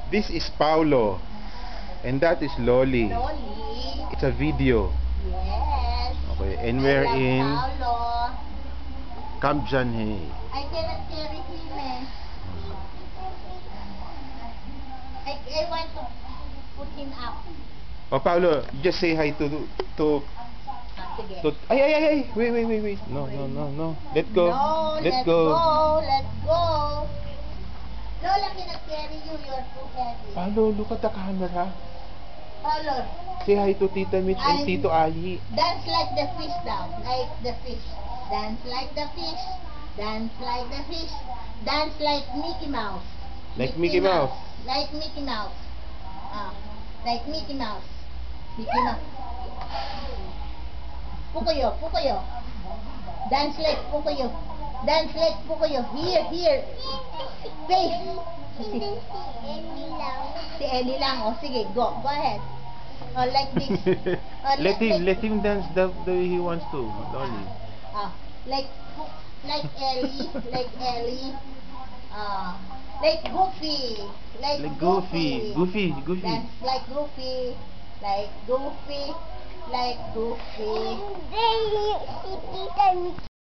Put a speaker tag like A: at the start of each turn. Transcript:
A: This is Paulo. And that is Loli.
B: Loli.
A: It's a video.
B: Yes.
A: Okay, and we're
B: I love
A: in
B: Paulo.
A: Camp Janhe.
B: I cannot carry him eh. I want to put him up.
A: Oh, Paulo, just say hi
B: Sige.
A: Ay. Wait. No. Let go.
B: No, let's go. Let's go. Lola cannot carry you. You're too heavy.
A: Paulo, look at the camera.
B: Paulo,
A: Say hi to Tita Mitch and Tito Ali.
B: dance like the fish now. Like the fish. Dance like the fish. Dance like the fish. Dance like Mickey Mouse.
A: Like Mickey Mouse.
B: Like Mickey Mouse. Like Mickey Mouse. Mickey Mouse. Pukuyo. Dance like Pukuyo. Dance like Pukuyo. Here. Face. Si Ellie lang. O sige, go ahead. O like this.
A: Let him dance the way he wants to, Loli.
B: Like Ellie. Like Goofy.
A: Like Goofy.
B: Dance like Goofy. Like Goofy.